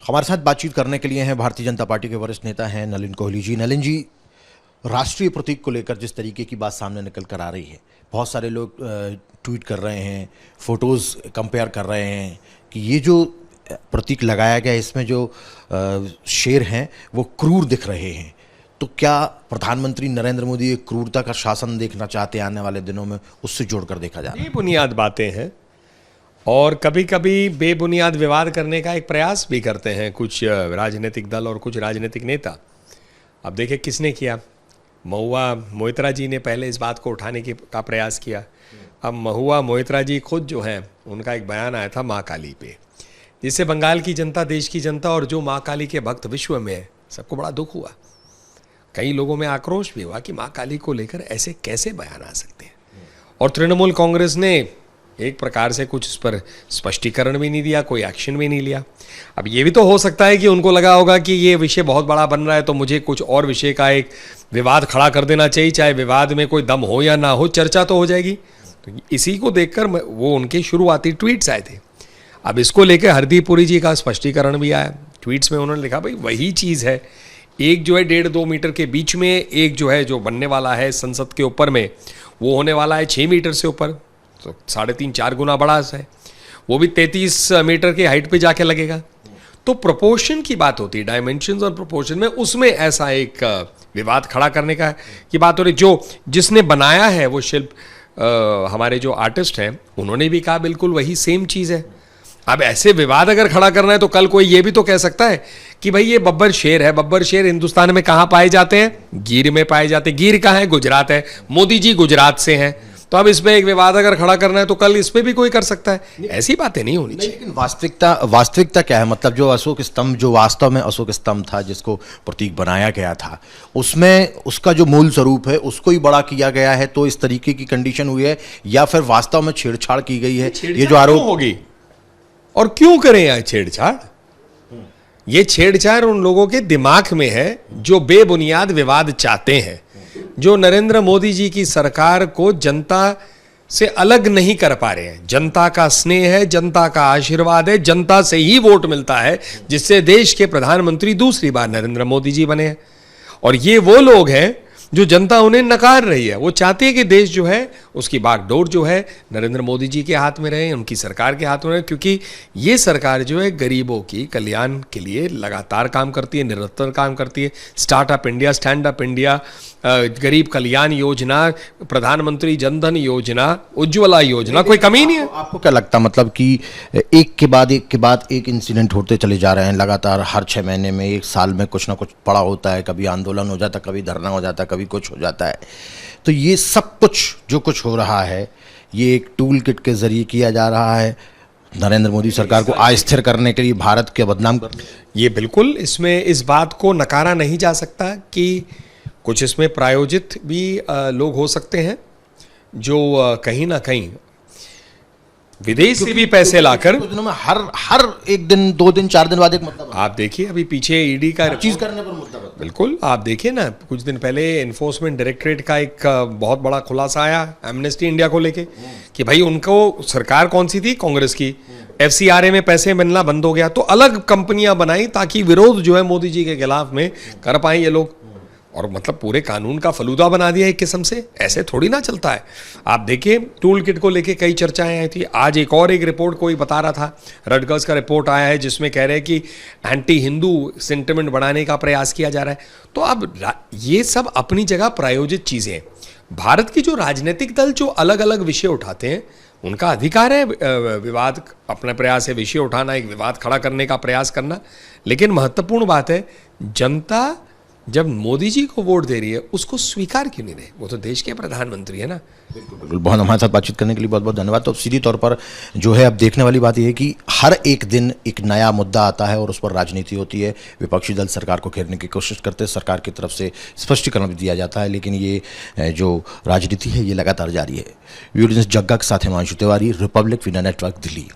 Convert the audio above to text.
हमारे साथ बातचीत करने के लिए हैं भारतीय जनता पार्टी के वरिष्ठ नेता हैं नलिन कोहली जी। नलिन जी, राष्ट्रीय प्रतीक को लेकर जिस तरीके की बात सामने निकल कर आ रही है, बहुत सारे लोग ट्वीट कर रहे हैं, फोटोज़ कंपेयर कर रहे हैं कि ये जो प्रतीक लगाया गया इसमें जो शेर हैं वो क्रूर दिख रहे हैं। तो क्या प्रधानमंत्री नरेंद्र मोदी एक क्रूरता का शासन देखना चाहते हैं आने वाले दिनों में? उससे जोड़कर देखा जाए, बेबुनियाद बातें हैं और कभी कभी बेबुनियाद विवाद करने का एक प्रयास भी करते हैं कुछ राजनीतिक दल और कुछ राजनीतिक नेता। अब देखिए किसने किया। महुआ मोइत्रा जी ने पहले इस बात को उठाने का प्रयास किया। अब महुआ मोइत्रा जी खुद जो हैं उनका एक बयान आया था माँ काली पे, जिससे बंगाल की जनता, देश की जनता और जो माँ काली के भक्त विश्व में है सबको बड़ा दुख हुआ। कई लोगों में आक्रोश भी हुआ कि माँ काली को लेकर ऐसे कैसे बयान आ सकते हैं। और तृणमूल कांग्रेस ने एक प्रकार से कुछ इस पर स्पष्टीकरण भी नहीं दिया, कोई एक्शन भी नहीं लिया। अब ये भी तो हो सकता है कि उनको लगा होगा कि ये विषय बहुत बड़ा बन रहा है तो मुझे कुछ और विषय का एक विवाद खड़ा कर देना चाहिए, चाहे विवाद में कोई दम हो या ना हो, चर्चा तो हो जाएगी। तो इसी को देखकर वो उनके शुरुआती ट्वीट्स आए थे। अब इसको लेकर हरदीप पुरी जी का स्पष्टीकरण भी आया। ट्वीट्स में उन्होंने लिखा भाई वही चीज़ है, एक जो है 1.5-2 मीटर के बीच में, एक जो है जो बनने वाला है संसद के ऊपर में वो होने वाला है 6 मीटर से ऊपर, तो 3.5-4 गुना बड़ा है, वो भी 33 मीटर की हाइट पे जाके लगेगा। तो प्रोपोर्शन की बात होती है, डायमेंशंस और प्रोपोर्शन में, उसमें ऐसा एक विवाद खड़ा करने का की बात हो रही। जो जिसने बनाया है वो शिल्प हमारे जो आर्टिस्ट हैं उन्होंने भी कहा बिल्कुल वही सेम चीज़ है। अब ऐसे विवाद अगर खड़ा करना है तो कल कोई ये भी तो कह सकता है कि भाई ये बब्बर शेर है। बब्बर शेर हिंदुस्तान में कहाँ पाए जाते हैं? गिर में पाए जाते हैं। गिर कहाँ है? गुजरात है। मोदी जी गुजरात से हैं, तो अब इसमें एक विवाद अगर खड़ा करना है तो कल इस पे भी कोई कर सकता है। ऐसी बातें नहीं होनी चाहिए। लेकिन वास्तविकता क्या है? मतलब जो अशोक स्तंभ, जो वास्तव में अशोक स्तंभ था जिसको प्रतीक बनाया गया था, उसमें उसका जो मूल स्वरूप है उसको ही बड़ा किया गया है, तो इस तरीके की कंडीशन हुई है, या फिर वास्तव में छेड़छाड़ की गई है? ये जो आरोप होगी और क्यों करें यार छेड़छाड़? ये छेड़छाड़ उन लोगों के दिमाग में है जो बेबुनियाद विवाद चाहते हैं, जो नरेंद्र मोदी जी की सरकार को जनता से अलग नहीं कर पा रहे हैं। जनता का स्नेह है, जनता का आशीर्वाद है, जनता से ही वोट मिलता है जिससे देश के प्रधानमंत्री दूसरी बार नरेंद्र मोदी जी बने हैं। और ये वो लोग हैं जो जनता उन्हें नकार रही है। वो चाहते हैं कि देश जो है उसकी बागडोर जो है नरेंद्र मोदी जी के हाथ में रहे, उनकी सरकार के हाथ में रहे, क्योंकि ये सरकार जो है गरीबों की कल्याण के लिए लगातार काम करती है, निरंतर काम करती है। Startup India, stand up India, गरीब कल्याण योजना, प्रधानमंत्री जनधन योजना, उज्ज्वला योजना, कोई कमी नहीं है। आपको क्या लगता, मतलब कि एक के बाद एक इंसिडेंट होते चले जा रहे हैं लगातार? हर 6 महीने में, 1 साल में कुछ ना कुछ बड़ा होता है। कभी आंदोलन हो जाता है, कभी धरना हो जाता है, कभी कुछ हो जाता है। तो ये सब कुछ जो कुछ हो रहा है ये एक टूल किट के जरिए किया जा रहा है नरेंद्र मोदी सरकार को अस्थिर करने के लिए, भारत के बदनाम करने। ये बिल्कुल, इसमें इस बात को नकारा नहीं जा सकता कि कुछ इसमें प्रायोजित भी लोग हो सकते हैं जो कहीं ना कहीं विदेश से भी पैसे लाकर हर 1 दिन 2 दिन 4 दिन बाद एक मुद्दा। आप देखिए अभी पीछे ईडी का चीज करने पर मुद्दा। बिल्कुल, आप देखिए ना, कुछ दिन पहले एनफोर्समेंट डायरेक्टरेट का एक बहुत बड़ा खुलासा आया एमनेस्टी इंडिया को लेके कि भाई उनको सरकार कौन सी थी? कांग्रेस की। FCRA में पैसे मिलना बंद हो गया तो अलग कंपनियां बनाई ताकि विरोध जो है मोदी जी के खिलाफ में कर पाए ये लोग। और मतलब पूरे कानून का फलूदा बना दिया एक किस्म से। ऐसे थोड़ी ना चलता है। आप देखिए टूल किट को लेके कई चर्चाएं आई थी। आज एक रिपोर्ट कोई बता रहा था, रटगर्स का रिपोर्ट आया है जिसमें कह रहे हैं कि एंटी हिंदू सेंटिमेंट बढ़ाने का प्रयास किया जा रहा है। तो अब ये सब अपनी जगह प्रायोजित चीजें हैं। भारत की जो राजनीतिक दल जो अलग अलग विषय उठाते हैं उनका अधिकार है विवाद, अपना प्रयास है विषय उठाना, एक विवाद खड़ा करने का प्रयास करना। लेकिन महत्वपूर्ण बात है जनता जब मोदी जी को वोट दे रही है उसको स्वीकार क्यों नहीं रहे? वो तो देश के प्रधानमंत्री है ना। बिल्कुल, बहुत हमारे साथ बातचीत करने के लिए बहुत बहुत धन्यवाद। तो सीधी तौर पर जो है अब देखने वाली बात यह है कि हर एक दिन एक नया मुद्दा आता है और उस पर राजनीति होती है। विपक्षी दल सरकार को घेरने की कोशिश करते हैं, सरकार की तरफ से स्पष्टीकरण भी दिया जाता है, लेकिन ये जो राजनीति है ये लगातार जारी है। वीडियो जग्गा के साथ Himanshu Tiwari, Republic media network, Delhi.